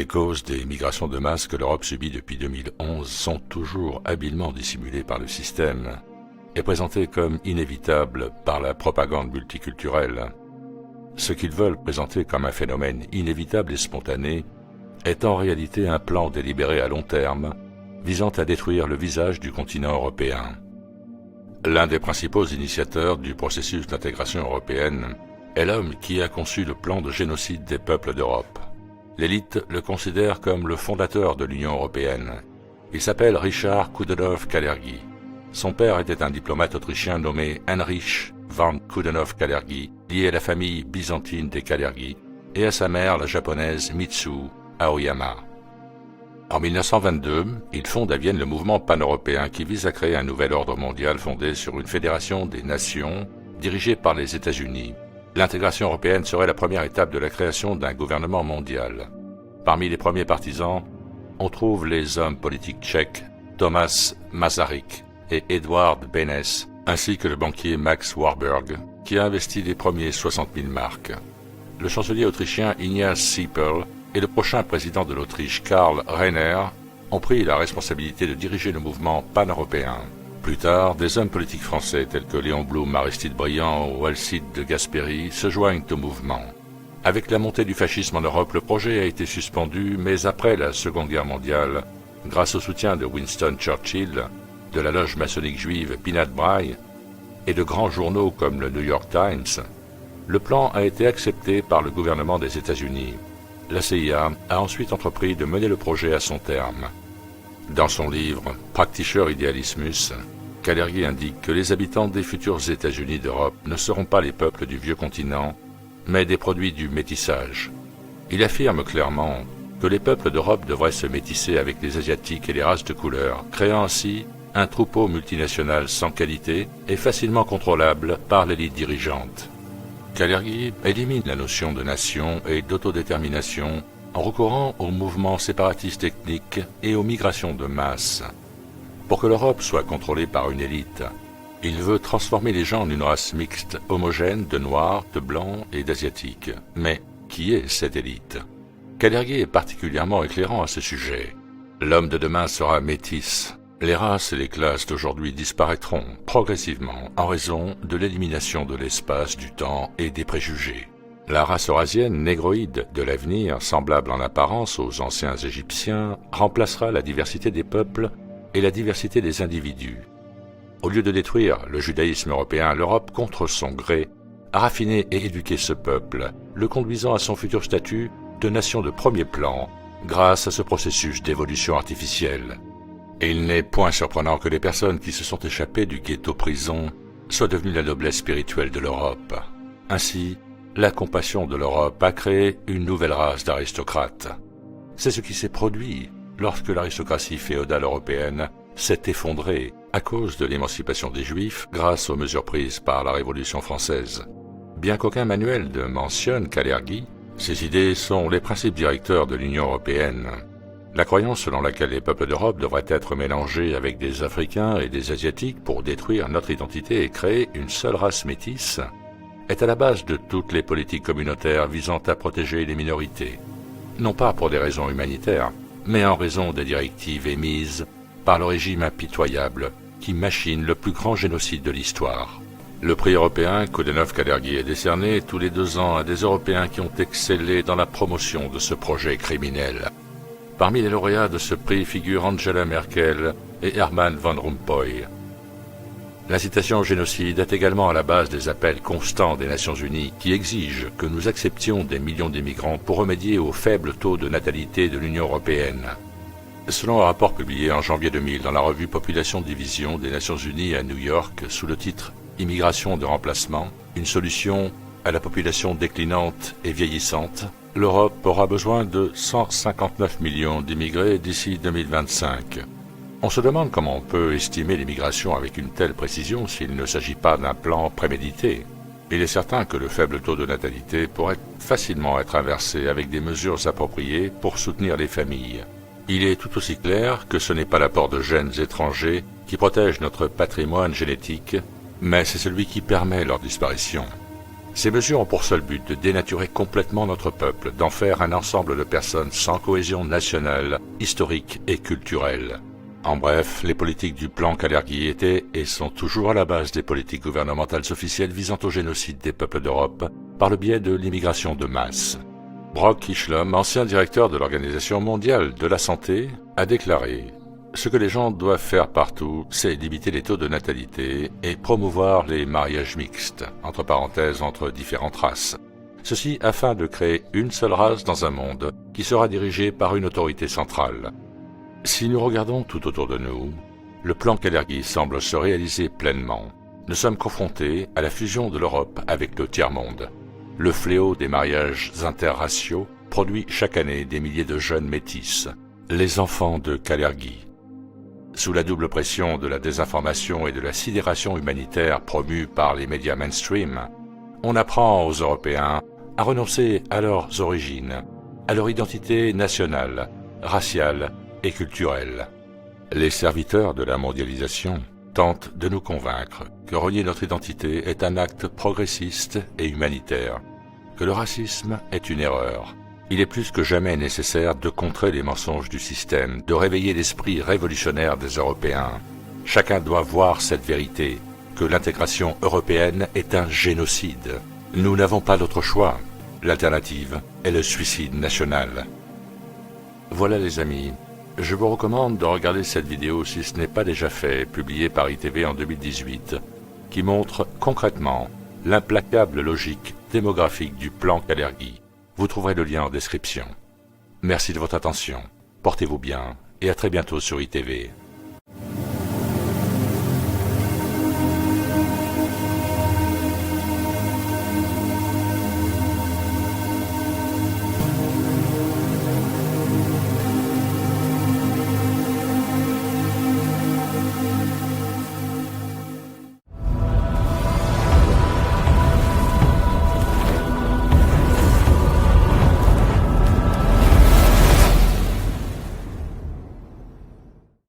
Les causes des migrations de masse que l'Europe subit depuis 2011 sont toujours habilement dissimulées par le système et présentées comme inévitables par la propagande multiculturelle. Ce qu'ils veulent présenter comme un phénomène inévitable et spontané est en réalité un plan délibéré à long terme visant à détruire le visage du continent européen. L'un des principaux initiateurs du processus d'intégration européenne est l'homme qui a conçu le plan de génocide des peuples d'Europe. L'élite le considère comme le fondateur de l'Union européenne. Il s'appelle Richard Coudenhove-Kalergi. Son père était un diplomate autrichien nommé Heinrich von Coudenhove-Kalergi, lié à la famille byzantine des Kalergi, et à sa mère, la japonaise Mitsu Aoyama. En 1922, il fonde à Vienne le mouvement pan-européen qui vise à créer un nouvel ordre mondial fondé sur une fédération des nations dirigée par les États-Unis. L'intégration européenne serait la première étape de la création d'un gouvernement mondial. Parmi les premiers partisans, on trouve les hommes politiques tchèques Thomas Masaryk et Edward Benes, ainsi que le banquier Max Warburg, qui a investi les premiers 60 000 marks. Le chancelier autrichien Ignaz Sieperl et le prochain président de l'Autriche, Karl Renner, ont pris la responsabilité de diriger le mouvement pan-européen. Plus tard, des hommes politiques français tels que Léon Blum, Aristide Briand ou Alcide de Gasperi se joignent au mouvement. Avec la montée du fascisme en Europe, le projet a été suspendu, mais après la Seconde Guerre mondiale, grâce au soutien de Winston Churchill, de la loge maçonnique juive Peanut Bray et de grands journaux comme le New York Times, le plan a été accepté par le gouvernement des États-Unis. La CIA a ensuite entrepris de mener le projet à son terme. Dans son livre « Praktischer Idealismus », Kalergi indique que les habitants des futurs États-Unis d'Europe ne seront pas les peuples du vieux continent, mais des produits du métissage. Il affirme clairement que les peuples d'Europe devraient se métisser avec les Asiatiques et les races de couleur, créant ainsi un troupeau multinational sans qualité et facilement contrôlable par l'élite dirigeante. Kalergi élimine la notion de nation et d'autodétermination en recourant aux mouvements séparatistes ethniques et aux migrations de masse. Pour que l'Europe soit contrôlée par une élite, il veut transformer les gens en une race mixte, homogène de noirs, de blancs et d'asiatiques. Mais qui est cette élite? Kalergi est particulièrement éclairant à ce sujet. L'homme de demain sera métis. Les races et les classes d'aujourd'hui disparaîtront progressivement en raison de l'élimination de l'espace, du temps et des préjugés. La race eurasienne négroïde de l'avenir, semblable en apparence aux anciens Égyptiens, remplacera la diversité des peuples et la diversité des individus. Au lieu de détruire le judaïsme européen, l'Europe, contre son gré, a raffiné et éduqué ce peuple, le conduisant à son futur statut de nation de premier plan grâce à ce processus d'évolution artificielle. Et il n'est point surprenant que les personnes qui se sont échappées du ghetto-prison soient devenues la noblesse spirituelle de l'Europe. Ainsi, la compassion de l'Europe a créé une nouvelle race d'aristocrates. C'est ce qui s'est produit lorsque l'aristocratie féodale européenne s'est effondrée à cause de l'émancipation des Juifs grâce aux mesures prises par la Révolution française. Bien qu'aucun manuel ne mentionne Kalergi, ces idées sont les principes directeurs de l'Union européenne. La croyance selon laquelle les peuples d'Europe devraient être mélangés avec des Africains et des Asiatiques pour détruire notre identité et créer une seule race métisse est à la base de toutes les politiques communautaires visant à protéger les minorités. Non pas pour des raisons humanitaires, mais en raison des directives émises par le régime impitoyable qui machine le plus grand génocide de l'histoire. Le prix européen Coudenhove-Kalergi est décerné tous les 2 ans à des Européens qui ont excellé dans la promotion de ce projet criminel. Parmi les lauréats de ce prix figurent Angela Merkel et Herman Van Rompuy. L'incitation au génocide est également à la base des appels constants des Nations Unies qui exigent que nous acceptions des millions d'immigrants pour remédier au faible taux de natalité de l'Union européenne. Selon un rapport publié en janvier 2000 dans la revue Population Division des Nations Unies à New York sous le titre « Immigration de remplacement, une solution à la population déclinante et vieillissante », l'Europe aura besoin de 159 millions d'immigrés d'ici 2025. On se demande comment on peut estimer l'immigration avec une telle précision s'il ne s'agit pas d'un plan prémédité. Il est certain que le faible taux de natalité pourrait facilement être inversé avec des mesures appropriées pour soutenir les familles. Il est tout aussi clair que ce n'est pas l'apport de gènes étrangers qui protège notre patrimoine génétique, mais c'est celui qui permet leur disparition. Ces mesures ont pour seul but de dénaturer complètement notre peuple, d'en faire un ensemble de personnes sans cohésion nationale, historique et culturelle. En bref, les politiques du plan Kalergi étaient et sont toujours à la base des politiques gouvernementales officielles visant au génocide des peuples d'Europe par le biais de l'immigration de masse. Brock Ishlom, ancien directeur de l'Organisation mondiale de la santé, a déclaré « Ce que les gens doivent faire partout, c'est limiter les taux de natalité et promouvoir les mariages mixtes, entre parenthèses entre différentes races. Ceci afin de créer une seule race dans un monde qui sera dirigé par une autorité centrale. » Si nous regardons tout autour de nous, le plan Kalergi semble se réaliser pleinement. Nous sommes confrontés à la fusion de l'Europe avec le tiers-monde. Le fléau des mariages interraciaux produit chaque année des milliers de jeunes métis, les enfants de Kalergi. Sous la double pression de la désinformation et de la sidération humanitaire promue par les médias mainstream, on apprend aux Européens à renoncer à leurs origines, à leur identité nationale, raciale et culturelle. Les serviteurs de la mondialisation tentent de nous convaincre que renier notre identité est un acte progressiste et humanitaire, que le racisme est une erreur. Il est plus que jamais nécessaire de contrer les mensonges du système, de réveiller l'esprit révolutionnaire des Européens. Chacun doit voir cette vérité, que l'intégration européenne est un génocide. Nous n'avons pas d'autre choix. L'alternative est le suicide national. Voilà les amis, je vous recommande de regarder cette vidéo si ce n'est pas déjà fait, publiée par ITV en 2018, qui montre concrètement l'implacable logique démographique du plan Kalergi. Vous trouverez le lien en description. Merci de votre attention, portez-vous bien et à très bientôt sur ITV.